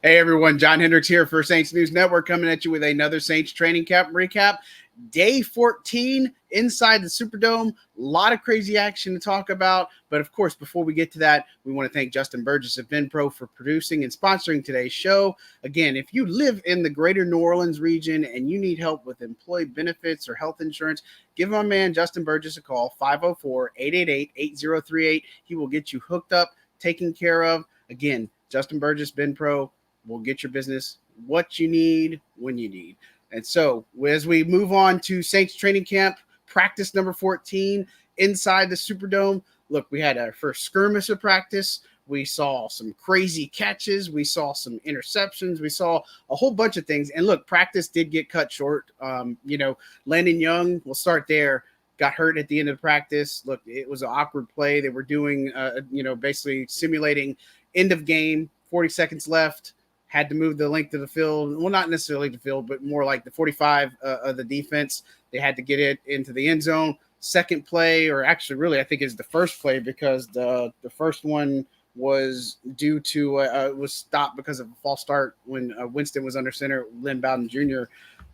Hey everyone, John Hendricks here for Saints News Network, coming at you with another Saints training camp recap. Day 14 inside the Superdome. A lot of crazy action to talk about. But of course, before we get to that, we want to thank Justin Burgess of VinPro for producing and sponsoring today's show. Again, if you live in the greater New Orleans region and you need help with employee benefits or health insurance, give my man Justin Burgess a call, 504-888-8038. He will get you hooked up, taken care of. Again, Justin Burgess, VinPro. We'll get your business what you need when you need. And so as we move on to Saints training camp, practice number 14 inside the Superdome, look, we had our first skirmish of practice. We saw some crazy catches. We saw some interceptions. We saw a whole bunch of things. And look, practice did get cut short. Landon Young, we'll start there, got hurt at the end of practice. Look, it was an awkward play. They were doing, basically simulating end of game, 40 seconds left. Had to move the length of the field. Well, not necessarily the field, but more like the 45 of the defense. They had to get it into the end zone. Second play, or actually really, I think it's the first play, because the first one was due to was stopped because of a false start when Winston was under center. Lynn Bowden Jr.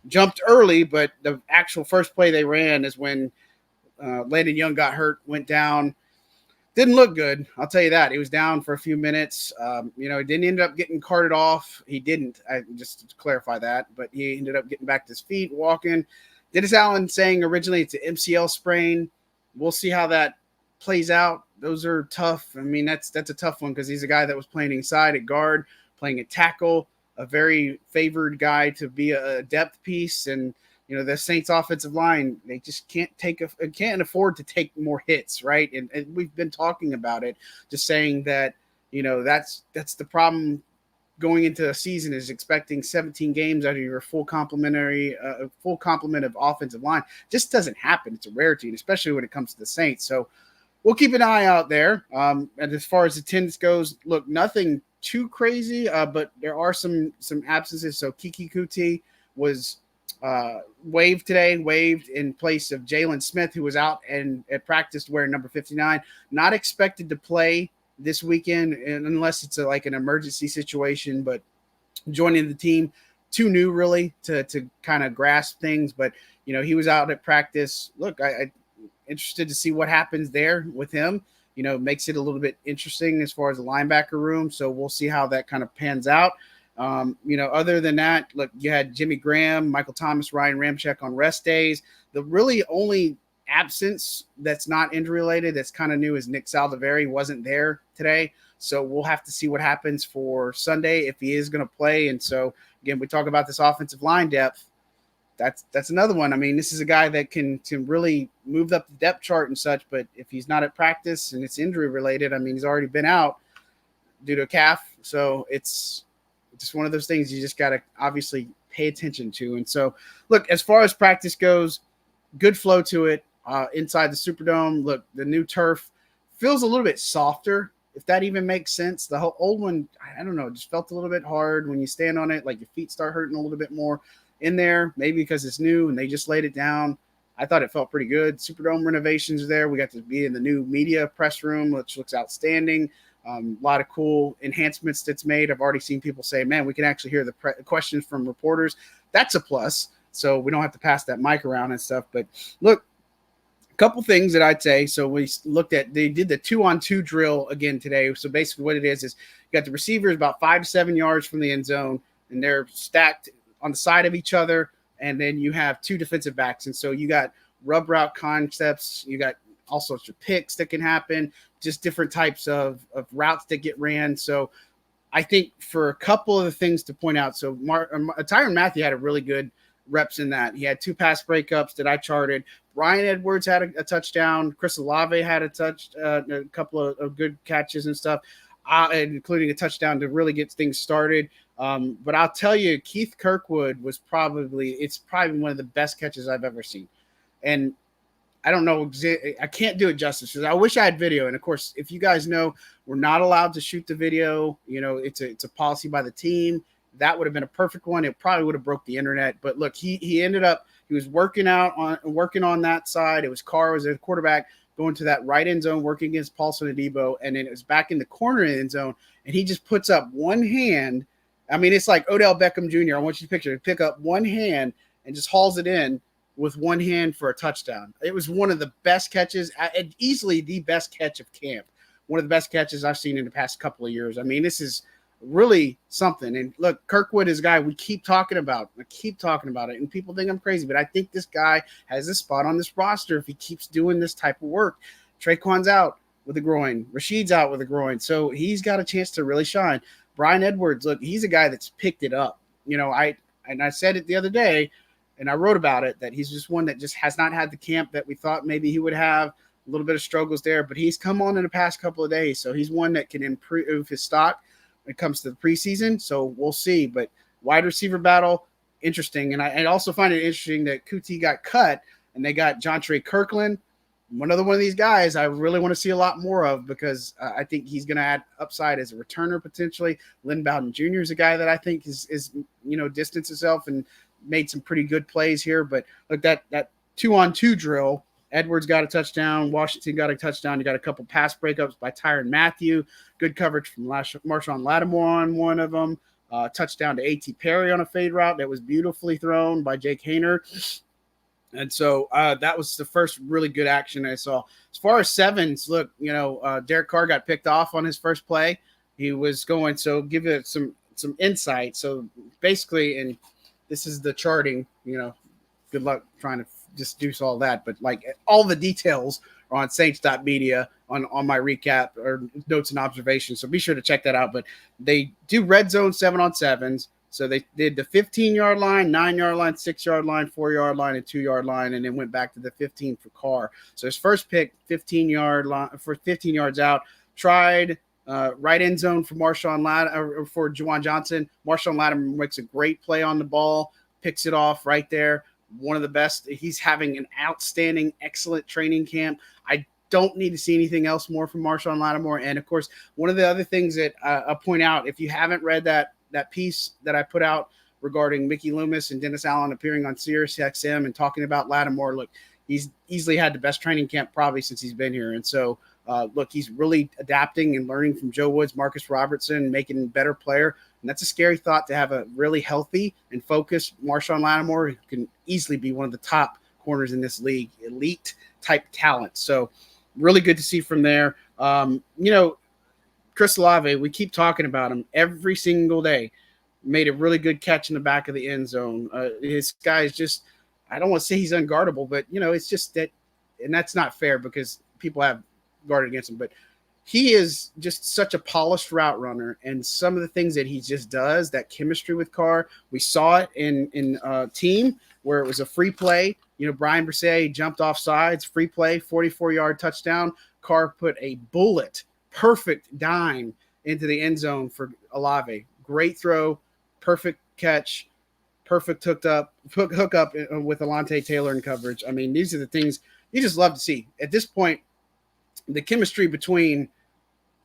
jumped early, but the actual first play they ran is when Landon Young got hurt, went down. Didn't look good. I'll tell you that. He was down for a few minutes. He didn't end up getting carted off. He didn't, just to clarify that, but he ended up getting back to his feet, walking. Dennis Allen saying originally it's an MCL sprain. We'll see how that plays out. Those are tough. I mean, that's a tough one, because he's a guy that was playing inside at guard, playing at tackle, a very favored guy to be a depth piece. And the Saints offensive line, they just can't afford to take more hits, right? And we've been talking about it, just saying that, that's the problem going into a season, is expecting 17 games out of your full complement of offensive line. Just doesn't happen. It's a rarity, and especially when it comes to the Saints. So we'll keep an eye out there. And as far as attendance goes, look, nothing too crazy, but there are some absences. So Kiki Kuti was waived in place of Jalen Smith, who was out and at practice wearing number 59. Not expected to play this weekend unless it's an emergency situation, but joining the team, too new really to kind of grasp things. But he was out at practice. Look, I interested to see what happens there with him. Makes it a little bit interesting as far as the linebacker room. So we'll see how that kind of pans out. Other than that, look, you had Jimmy Graham, Michael Thomas, Ryan Ramczyk on rest days. The really only absence that's not injury related, that's kind of new, is Nick Saldivari. Wasn't there today. So we'll have to see what happens for Sunday if he is going to play. And so again, we talk about this offensive line depth. That's another one. I mean, this is a guy that can really move up the depth chart and such, but if he's not at practice and it's injury related, I mean, he's already been out due to a calf. So it's just one of those things you just got to obviously pay attention to. And so, look, as far as practice goes, good flow to it inside the Superdome. Look, the new turf feels a little bit softer, if that even makes sense. The whole old one, I don't know, just felt a little bit hard when you stand on it, like your feet start hurting a little bit more in there, maybe because it's new and they just laid it down. I thought it felt pretty good. Superdome renovations there. We got to be in the new media press room, which looks outstanding. A lot of cool enhancements that's made. I've already seen people say, man, we can actually hear the questions from reporters. That's a plus. So we don't have to pass that mic around and stuff. But look, a couple things that I'd say. So we looked at, they did the 2-on-2 drill again today. So basically what it is you got the receivers about 5 to 7 yards from the end zone, and they're stacked on the side of each other. And then you have two defensive backs. And so you got rub route concepts. You got all sorts of picks that can happen, just different types of routes that get ran. So I think for a couple of the things to point out, so Tyrann Mathieu had a really good reps in that. He had 2 pass breakups that I charted. Bryan Edwards had a touchdown. Chris Olave had a couple of good catches and stuff, including a touchdown to really get things started. But I'll tell you, Keith Kirkwood was probably one of the best catches I've ever seen. And I don't know. I can't do it justice because I wish I had video. And of course, if you guys know, we're not allowed to shoot the video. It's a policy by the team. That would have been a perfect one. It probably would have broke the internet. But look, he ended up, he was working on that side. It was Carr was a quarterback going to that right end zone, working against Paulson Adebo. And then it was back in the corner end zone. And he just puts up one hand I mean, it's like Odell Beckham Jr. I want you to picture, pick up one hand and just hauls it in with one hand for a touchdown. It was one of the best catches, easily the best catch of camp. One of the best catches I've seen in the past couple of years. I mean, this is really something. And look, Kirkwood is a guy we keep talking about. I keep talking about it, and people think I'm crazy, but I think this guy has a spot on this roster if he keeps doing this type of work. Traquan's out with a groin. Rashid's out with a groin. So he's got a chance to really shine. Brian Edwards, look, he's a guy that's picked it up. You know, I said it the other day, and I wrote about it, that he's just one that just has not had the camp that we thought maybe he would have. A little bit of struggles there, but he's come on in the past couple of days. So he's one that can improve his stock when it comes to the preseason. So we'll see. But wide receiver battle, interesting. And I also find it interesting that Kuti got cut and they got Jontre Kirkland. One of these guys I really want to see a lot more of, because I think he's going to add upside as a returner potentially. Lynn Bowden Jr. is a guy that I think is distanced himself and made some pretty good plays here. But look, that 2-on-2 drill, Edwards got a touchdown. Washington got a touchdown. You got a couple pass breakups by Tyrann Mathieu. Good coverage from Marshawn Lattimore on one of them. Touchdown to A.T. Perry on a fade route that was beautifully thrown by Jake Haener. And so that was the first really good action I saw. As far as sevens, look, Derek Carr got picked off on his first play. He was going, so give it some insight. So basically, and this is the charting, good luck trying to just do all that. But like all the details are on saints.media on my recap or notes and observations. So be sure to check that out. But they do red zone 7-on-7s. So they did the 15-yard line, 9-yard line, 6-yard line, 4-yard line, and 2-yard line, and then went back to the 15 for Carr. So his first pick, 15-yard line for 15 yards out, tried right end zone for for Juwan Johnson. Marshawn Lattimore makes a great play on the ball, picks it off right there. One of the best. He's having an outstanding, excellent training camp. I don't need to see anything else more from Marshawn Lattimore. And of course, one of the other things that I'll point out, if you haven't read that piece that I put out regarding Mickey Loomis and Dennis Allen appearing on Sirius XM and talking about Lattimore, look, he's easily had the best training camp probably since he's been here. And so, look, he's really adapting and learning from Joe Woods, Marcus Robertson, making a better player. And that's a scary thought, to have a really healthy and focused Marshawn Lattimore, who can easily be one of the top corners in this league, elite type talent. So really good to see from there. Chris Olave, we keep talking about him every single day, made a really good catch in the back of the end zone. His guy is just, I don't want to say he's unguardable, but, it's just that, and that's not fair because people have guarded against him, but he is just such a polished route runner, and some of the things that he just does, that chemistry with Carr, we saw it in team where it was a free play. Brian Brisset jumped off sides, free play, 44-yard touchdown. Carr put a bullet, perfect dime into the end zone for Olave. Great throw, perfect catch, perfect hook up with Alontae Taylor in coverage. I mean, these are the things you just love to see. At this point, the chemistry between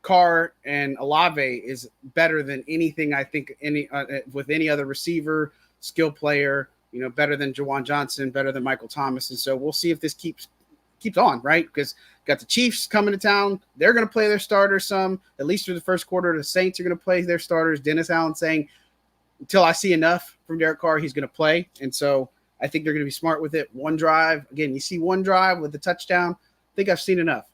Carr and Olave is better than anything I think with any other receiver, skill player, better than Juwan Johnson, better than Michael Thomas. And so we'll see if this keeps on, right? Because got the Chiefs coming to town. They're going to play their starters some, at least through the first quarter. The Saints are going to play their starters. Dennis Allen saying, until I see enough from Derek Carr, he's going to play. And so I think they're going to be smart with it. One drive. Again, you see one drive with the touchdown. I think I've seen enough.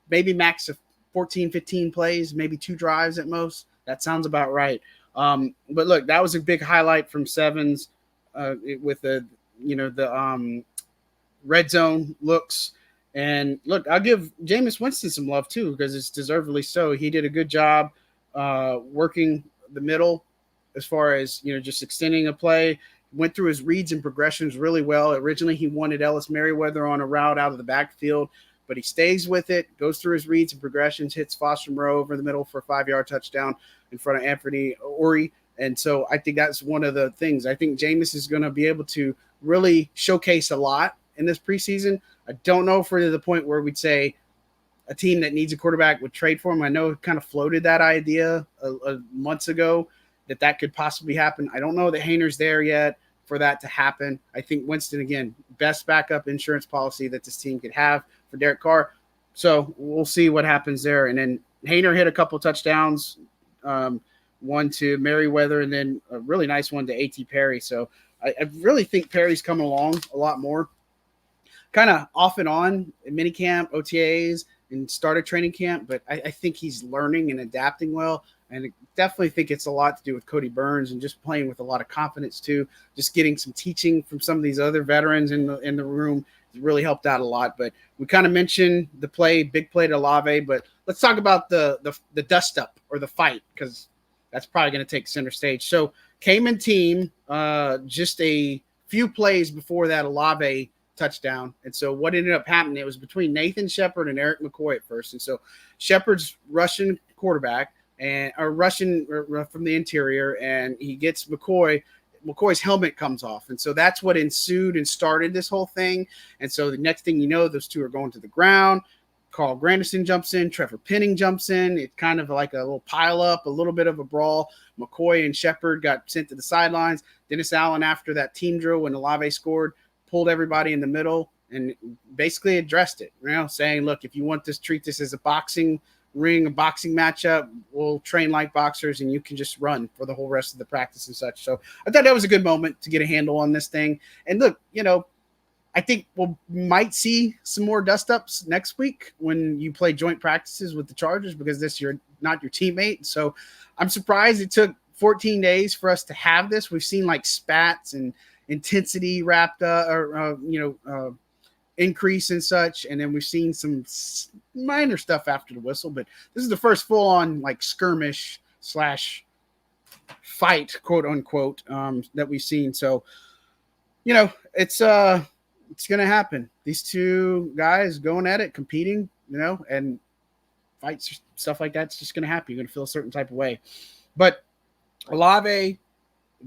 Maybe max of 14, 15 plays, maybe 2 drives at most. That sounds about right. But look, that was a big highlight from sevens with the red zone looks. And look, I'll give Jameis Winston some love too, because it's deservedly so. He did a good job working the middle as far as, just extending a play. Went through his reads and progressions really well. Originally, he wanted Ellis Merriweather on a route out of the backfield, but he stays with it, goes through his reads and progressions, hits Foster Moreau over the middle for a 5-yard touchdown in front of Anthony Ori. And so I think that's one of the things. I think Jameis is going to be able to really showcase a lot in this preseason. I don't know if we're to the point where we'd say a team that needs a quarterback would trade for him. I know it kind of floated that idea months ago that could possibly happen. I don't know that Haener's there yet for that to happen. I think Winston, again, best backup insurance policy that this team could have for Derek Carr. So we'll see what happens there. And then Haener hit a couple touchdowns one to Merriweather, and then a really nice one to A.T. Perry. So I really think Perry's coming along a lot more, kind of off and on in minicamp, OTAs, and started training camp. But I think he's learning and adapting well. And I definitely think it's a lot to do with Cody Burns and just playing with a lot of confidence too. Just getting some teaching from some of these other veterans in the room really helped out a lot. But we kind of mentioned the big play to Olave, but let's talk about the dust up or the fight, because that's probably going to take center stage. So Cayman team, just a few plays before that Olave touchdown. And so what ended up happening, it was between Nathan Shepard and Eric McCoy at first. And so Shepard's rushing quarterback and rushing from the interior, and he gets McCoy's helmet comes off. And so that's what ensued and started this whole thing. And so the next thing you know, those two are going to the ground. Carl Granderson jumps in. Trevor Penning jumps in. It's kind of like a little pile up, a little bit of a brawl. McCoy and Shepard got sent to the sidelines. Dennis Allen, after that team drill when Olave scored, pulled everybody in the middle and basically addressed it, saying, look, if you want this, treat this as a boxing ring, a boxing matchup, we'll train like boxers and you can just run for the whole rest of the practice and such. So I thought that was a good moment to get a handle on this thing. And look, I think we might see some more dust ups next week when you play joint practices with the Chargers, because you're not your teammate. So I'm surprised it took 14 days for us to have this. We've seen like spats and intensity wrapped up, increase and such, and then we've seen some minor stuff after the whistle. But this is the first full on like skirmish / fight, quote unquote, that we've seen. So it's going to happen. These two guys going at it, competing, and fights, stuff like that's just going to happen. You're going to feel a certain type of way. But Olave,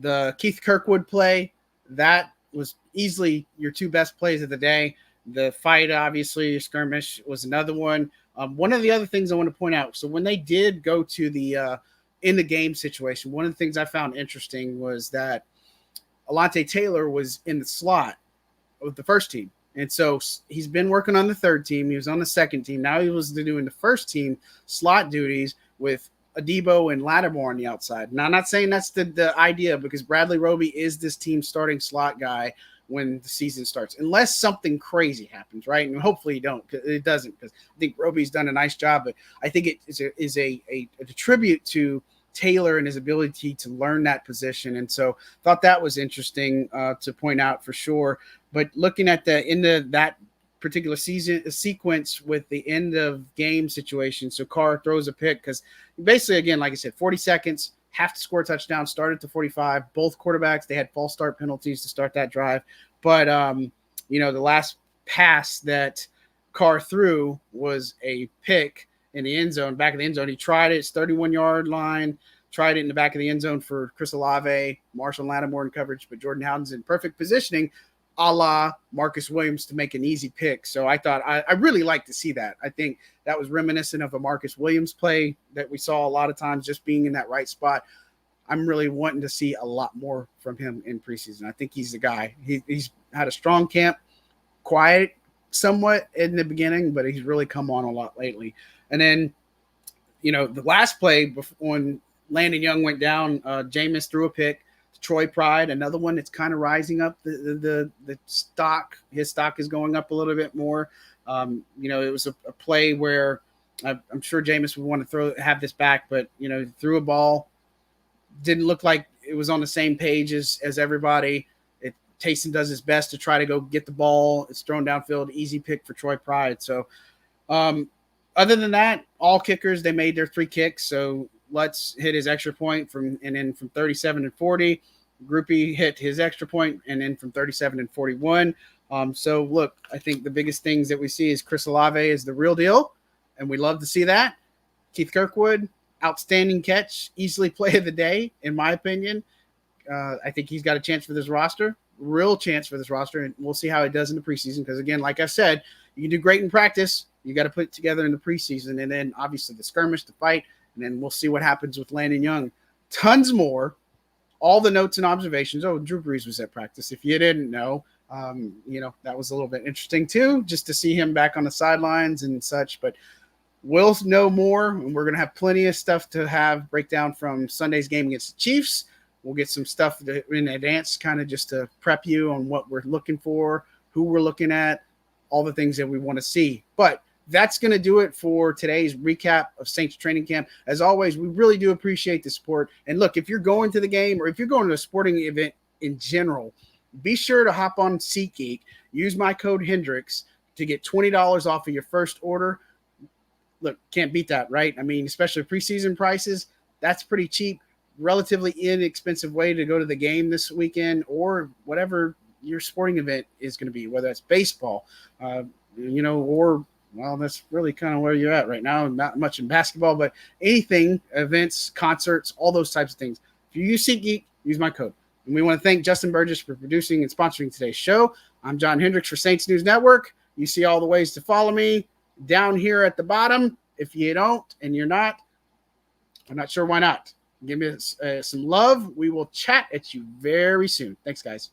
the Keith Kirkwood play, that was easily your two best plays of the day. The fight, obviously, skirmish was another one. One of the other things I want to point out, so when they did go to the in the game situation, one of the things I found interesting was that Alontae Taylor was in the slot with the first team. And so he's been working on the third team. He was on the second team. Now he was doing the first team slot duties with Adebo and Lattimore on the outside. Now, I'm not saying that's the idea, because Bradley Roby is this team's starting slot guy when the season starts, unless something crazy happens, right? And hopefully it doesn't, because I think Roby's done a nice job. But I think it is a tribute to Taylor and his ability to learn that position. And so thought that was interesting to point out for sure. But looking at the end of that particular sequence with the end of game situation, so Carr throws a pick, because basically, again, like I said, 40 seconds, have to score a touchdown, started to 45. Both quarterbacks, they had false start penalties to start that drive. But, the last pass that Carr threw was a pick in the end zone, back of the end zone. He tried it, it's 31-yard line, tried it in the back of the end zone for Chris Olave, Marshall Lattimore in coverage, but Jordan Howden's in perfect positioning, a la Marcus Williams, to make an easy pick. So I thought I really like to see that. I think that was reminiscent of a Marcus Williams play that we saw a lot of times, just being in that right spot. I'm really wanting to see a lot more from him in preseason. I think he's the guy. He's had a strong camp, quiet somewhat in the beginning, but he's really come on a lot lately. And then, the last play when Landon Young went down, Jameis threw a pick. Troy Pride, another one that's kind of rising up. The stock, his stock is going up a little bit more. It was a play where I'm sure Jameis would want to have this back, but threw a ball, didn't look like it was on the same page as everybody. Taysom does his best to try to go get the ball. It's thrown downfield, easy pick for Troy Pride. So, other than that, all kickers, they made their 3 kicks. So Lutz hit his extra point from 37 and 40. Groupie hit his extra point, and then from 37 and 41. So look, I think the biggest things that we see is Chris Olave is the real deal, and we love to see that. Keith Kirkwood, outstanding catch, easily play of the day, in my opinion. I think he's got a chance for this roster, real chance for this roster, and we'll see how it does in the preseason. Because again, like I said, you can do great in practice. You got to put it together in the preseason, and then obviously the skirmish, the fight, and then we'll see what happens with Landon Young. Tons more. All the notes and observations. Oh, Drew Brees was at practice. If you didn't know, that was a little bit interesting too, just to see him back on the sidelines and such. But we'll know more, and we're going to have plenty of stuff to have breakdown from Sunday's game against the Chiefs. We'll get some stuff in advance, kind of just to prep you on what we're looking for, who we're looking at, all the things that we want to see. But that's going to do it for today's recap of Saints training camp. As always, we really do appreciate the support. And look, if you're going to the game or if you're going to a sporting event in general, be sure to hop on SeatGeek, use my code HENDRIX to get $20 off of your first order. Look, can't beat that, right? I mean, especially preseason prices, that's pretty cheap, relatively inexpensive way to go to the game this weekend or whatever your sporting event is going to be, whether it's baseball, or well, that's really kind of where you're at right now. Not much in basketball, but anything, events, concerts, all those types of things. If you use SeatGeek, use my code. And we want to thank Justin Burgess for producing and sponsoring today's show. I'm John Hendricks for Saints News Network. You see all the ways to follow me down here at the bottom. If you don't and you're not, I'm not sure why not. Give me some love. We will chat at you very soon. Thanks, guys.